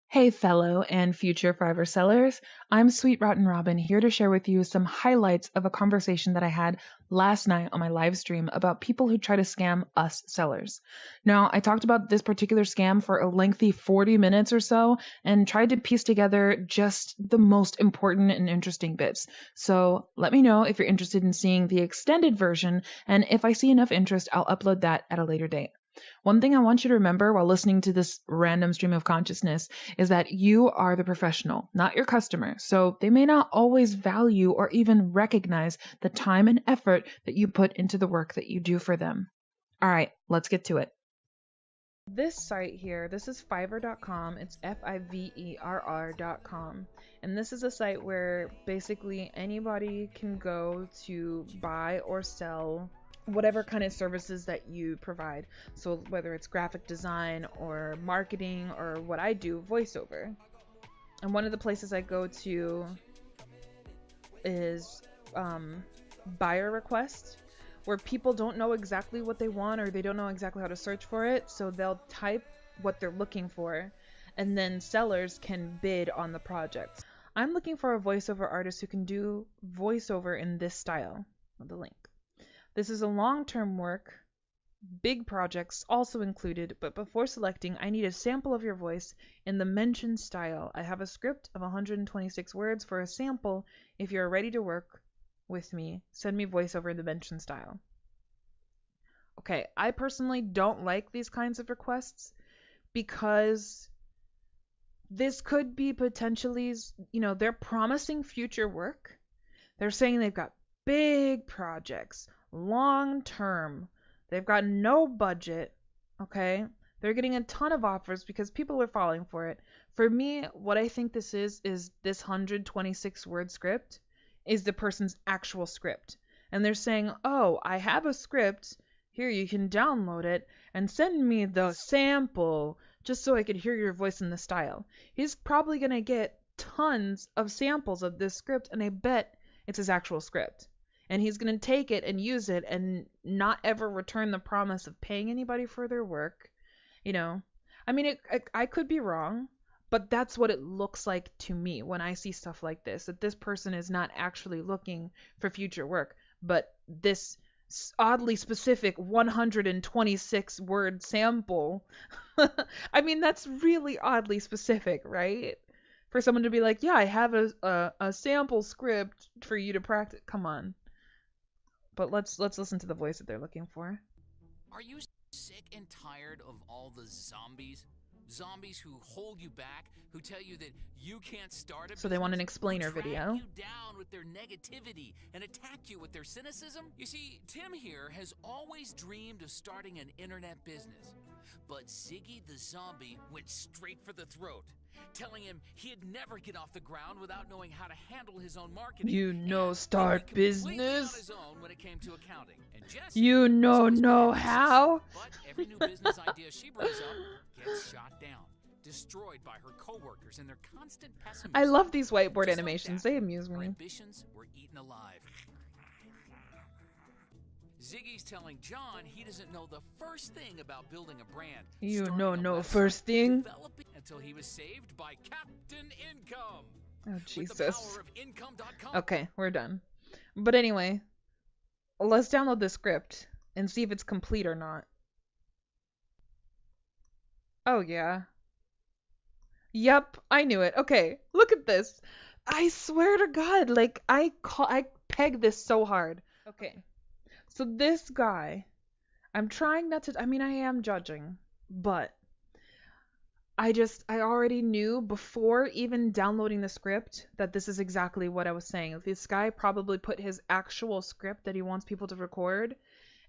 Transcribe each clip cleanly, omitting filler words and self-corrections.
Hey, fellow and future Fiverr sellers. I'm Sweet Rotten Robin here to share with you some highlights of a conversation that I had last night on my live stream about people who try to scam us sellers. Now, I talked about this particular scam for a lengthy 40 minutes or so and tried to piece together just the most important and interesting bits. So let me know if you're interested in seeing the extended version, and if I see enough interest, I'll upload that at a later date. One thing I want you to remember while listening to this random stream of consciousness is that you are the professional, not your customer. So they may not always value or even recognize the time and effort that you put into the work that you do for them. All right, let's get to it. This site here, this is Fiverr.com. It's Fiverr.com. And this is a site where basically anybody can go to buy or sell whatever kind of services that you provide. So whether it's graphic design or marketing or what I do, voiceover. And one of the places I go to is buyer request, where people don't know exactly what they want or they don't know exactly how to search for it. So they'll type what they're looking for and then sellers can bid on the project. I'm looking for a voiceover artist who can do voiceover in this style. The link. This is a long-term work, big projects also included, but before selecting, I need a sample of your voice in the mentioned style. I have a script of 126 words for a sample. If you're ready to work with me, send me voiceover in the mentioned style. Okay, I personally don't like these kinds of requests because this could be potentially, they're promising future work. They're saying they've got big projects, long term. They've got no budget, okay? They're getting a ton of offers because people are falling for it. For me, what I think this is this 126 word script is the person's actual script. And they're saying, oh, I have a script. Here, you can download it and send me the sample just so I could hear your voice in the style. He's probably going to get tons of samples of this script, and I bet it's his actual script. And he's going to take it and use it and not ever return the promise of paying anybody for their work. I mean, I could be wrong, but that's what it looks like to me when I see stuff like this, that this person is not actually looking for future work, but this oddly specific 126 word sample. I mean, that's really oddly specific, right? For someone to be like, yeah, I have a sample script for you to practice. Come on. But let's listen to the voice that they're looking for. Are you sick and tired of all the zombies? Zombies who hold you back, who tell you that you can't start a So they want an explainer who video. drag you down with their negativity and attack you with their cynicism? You see, Tim here has always dreamed of starting an internet business. But Ziggy the zombie went straight for the throat, telling him he'd never get off the ground without knowing how to handle his own marketing. Start business. On his own when it came to accounting. And Jessie, know how. but every new business idea she brings up gets shot down, destroyed by her coworkers and their constant pessimism. I love these whiteboard Just like animations. that, They amuse her me. ambitions were eaten alive. Ziggy's telling John he doesn't know the first thing about building a brand. Starting a website, first thing. developing until he was saved by Captain Income. Oh, With the Jesus. power of income.com. Okay, we're done. But anyway, let's download the script and see if it's complete or not. Oh, yeah. Yep, I knew it. Okay, look at this. I swear to God, like, I pegged this so hard. Okay, so this guy, I'm trying not to, I mean, I am judging, but I already knew before even downloading the script that this is exactly what I was saying. This guy probably put his actual script that he wants people to record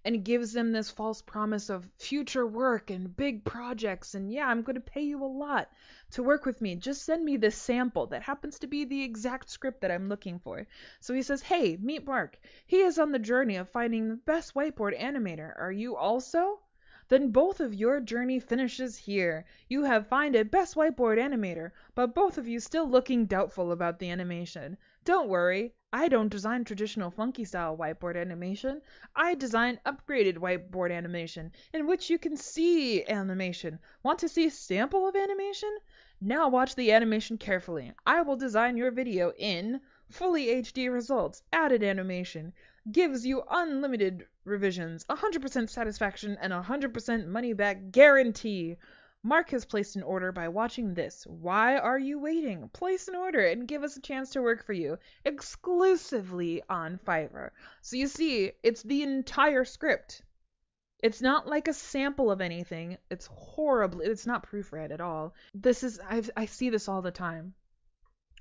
and gives them this false promise of future work and big projects. And yeah, I'm going to pay you a lot to work with me. Just send me this sample that happens to be the exact script that I'm looking for. So he says, hey, meet Mark. He is on the journey of finding the best whiteboard animator. Are you also? Then both of your journey finishes here. You have found a best whiteboard animator, but both of you still looking doubtful about the animation. Don't worry, I don't design traditional funky style whiteboard animation. I design upgraded whiteboard animation, in which you can see animation. Want to see a sample of animation? Now watch the animation carefully. I will design your video in fully HD results, added animation, gives you unlimited revisions, 100% satisfaction, and 100% money back guarantee. Mark has placed an order by watching this. Why are you waiting? Place an order and give us a chance to work for you exclusively on Fiverr. So you see, it's the entire script. It's not like a sample of anything. It's horribly, it's not proofread at all. I see this all the time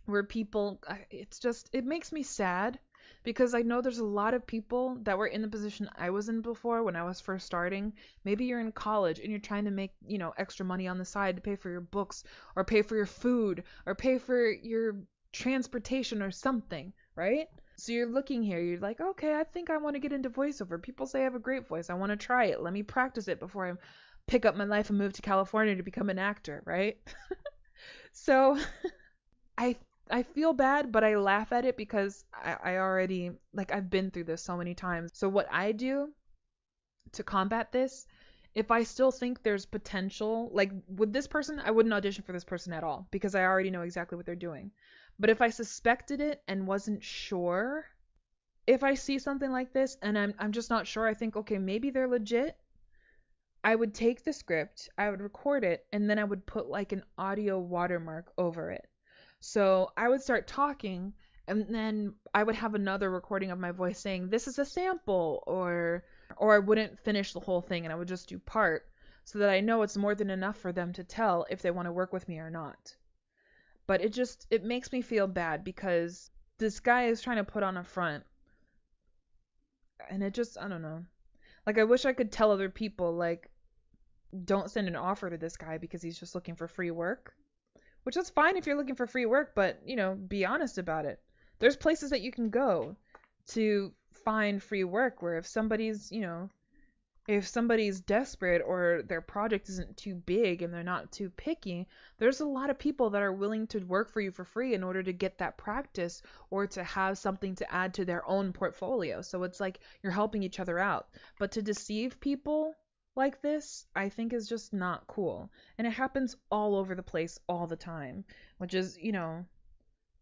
where people, it's just, it makes me sad because I know there's a lot of people that were in the position I was in before when I was first starting. Maybe you're in college and you're trying to make, extra money on the side to pay for your books or pay for your food or pay for your transportation or something, right? So you're looking here, you're like, okay, I think I want to get into voiceover. People say I have a great voice. I want to try it. Let me practice it before I pick up my life and move to California to become an actor, right? So I I feel bad, but I laugh at it because I already, like, I've been through this so many times. So what I do to combat this, if I still think there's potential, like with this person, I wouldn't audition for this person at all because I already know exactly what they're doing. But if I suspected it and wasn't sure, if I see something like this and I'm just not sure, I think, okay, maybe they're legit. I would take the script, I would record it, and then I would put like an audio watermark over it. So I would start talking, and then I would have another recording of my voice saying, "This is a sample," or I wouldn't finish the whole thing and I would just do part so that I know it's more than enough for them to tell if they want to work with me or not. But it makes me feel bad because this guy is trying to put on a front, and it just, I don't know. Like, I wish I could tell other people, like, don't send an offer to this guy because he's just looking for free work. Which is fine if you're looking for free work, but, be honest about it. There's places that you can go to find free work where if somebody's desperate or their project isn't too big and they're not too picky, there's a lot of people that are willing to work for you for free in order to get that practice or to have something to add to their own portfolio. So it's like you're helping each other out. But to deceive people like this, I think is just not cool. And it happens all over the place all the time, which is,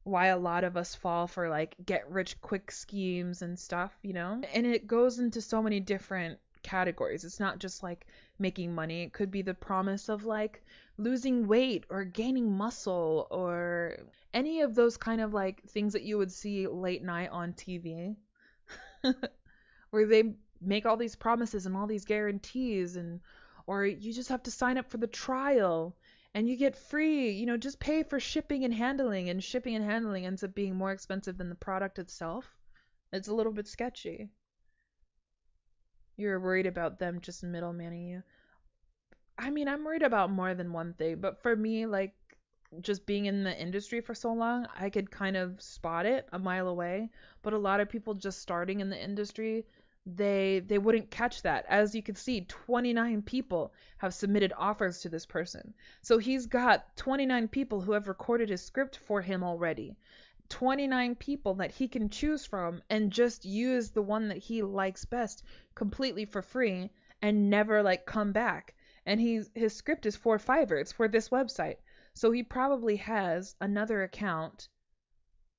why a lot of us fall for like get rich quick schemes and stuff. And it goes into so many different categories. It's not just like making money. It could be the promise of like losing weight or gaining muscle or any of those kind of like things that you would see late night on TV where they make all these promises and all these guarantees, and or you just have to sign up for the trial and you get free, just pay for shipping and shipping and handling ends up being more expensive than the product itself. It's a little bit sketchy. You're worried about them just middlemaning you. I mean, I'm worried about more than one thing, but for me, like, just being in the industry for so long, I could kind of spot it a mile away. But a lot of people just starting in the industry, they wouldn't catch that. As you can see, 29 people have submitted offers to this person. So he's got 29 people who have recorded his script for him already. 29 people that he can choose from and just use the one that he likes best completely for free and never like come back. And his script is for Fiverr. It's for this website. So he probably has another account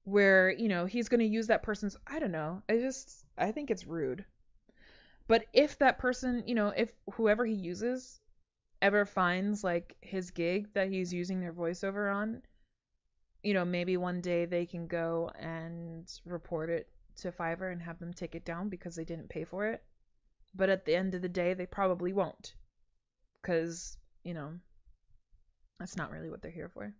where, he's going to use that person's, I don't know. I think it's rude. But if that person, if whoever he uses ever finds like his gig that he's using their voiceover on, maybe one day they can go and report it to Fiverr and have them take it down because they didn't pay for it. But at the end of the day, they probably won't because, that's not really what they're here for.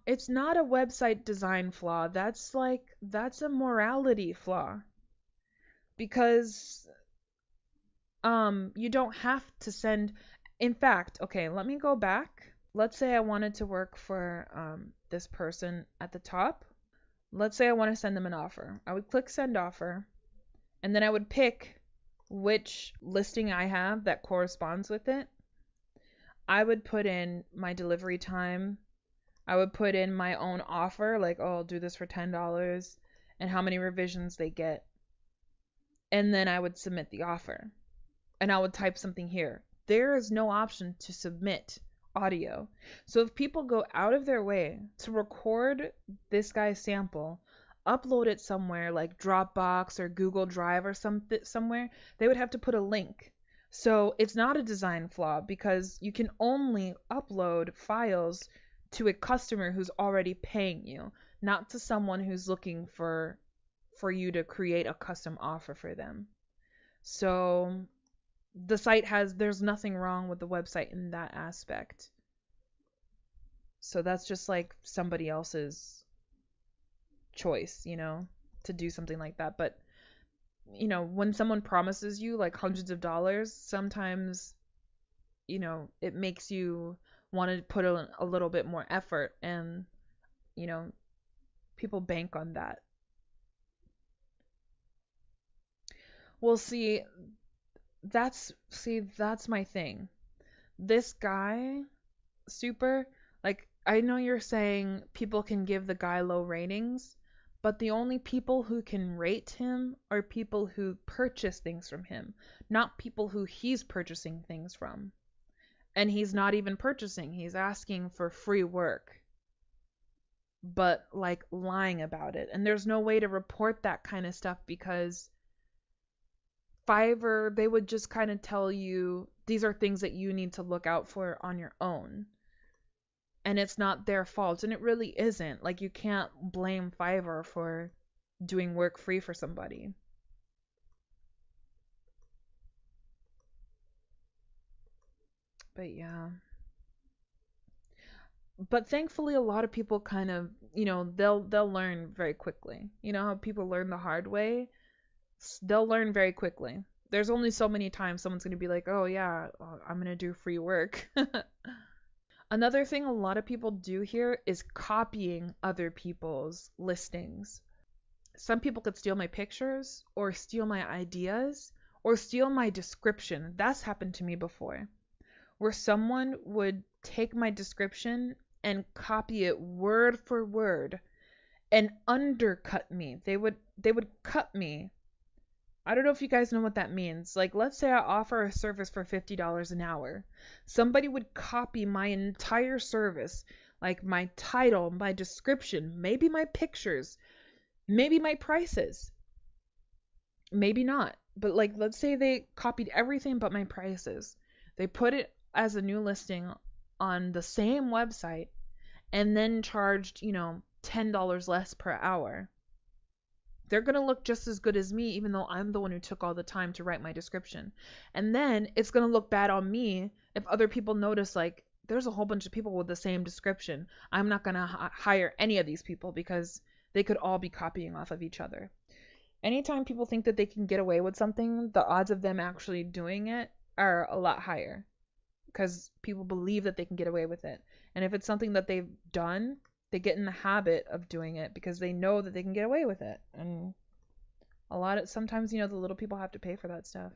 It's not a website design flaw. That's a morality flaw. Because you don't have to send. In fact, okay, let me go back. Let's say I wanted to work for this person at the top. Let's say I want to send them an offer. I would click send offer, and then I would pick which listing I have that corresponds with it. I would put in my delivery time. I would put in my own offer, like, oh, I'll do this for $10, and how many revisions they get. And then I would submit the offer. And I would type something here. There is no option to submit audio. So if people go out of their way to record this guy's sample, upload it somewhere like Dropbox or Google Drive or somewhere, they would have to put a link. So it's not a design flaw because you can only upload files to a customer who's already paying you, not to someone who's looking for you to create a custom offer for them. So the site there's nothing wrong with the website in that aspect. So that's just like somebody else's choice, to do something like that. But, when someone promises you like hundreds of dollars, sometimes, it makes you want to put a little bit more effort, and, you know, people bank on that. Well, that's my thing. This guy, Super, like, I know you're saying people can give the guy low ratings, but the only people who can rate him are people who purchase things from him, not people who he's purchasing things from. And he's not even purchasing, he's asking for free work, but like lying about it. And there's no way to report that kind of stuff because Fiverr, they would just kind of tell you these are things that you need to look out for on your own. And it's not their fault. And it really isn't. Like, you can't blame Fiverr for doing work free for somebody. But yeah. But thankfully a lot of people kind of, they'll learn very quickly. You know how people learn the hard way? They'll learn very quickly. There's only so many times someone's going to be like, "Oh yeah, I'm going to do free work." Another thing a lot of people do here is copying other people's listings. Some people could steal my pictures or steal my ideas or steal my description. That's happened to me before, where someone would take my description and copy it word for word and undercut me. They would cut me. I don't know if you guys know what that means. Like, let's say I offer a service for $50 an hour. Somebody would copy my entire service, like my title, my description, maybe my pictures, maybe my prices. Maybe not. But like, let's say they copied everything but my prices. They put it as a new listing on the same website and then charged, $10 less per hour. They're going to look just as good as me, even though I'm the one who took all the time to write my description. And then it's going to look bad on me if other people notice, like, there's a whole bunch of people with the same description. I'm not going to hire any of these people because they could all be copying off of each other. Anytime people think that they can get away with something, the odds of them actually doing it are a lot higher because people believe that they can get away with it. And if it's something that they've done, they get in the habit of doing it because they know that they can get away with it. And sometimes, the little people have to pay for that stuff.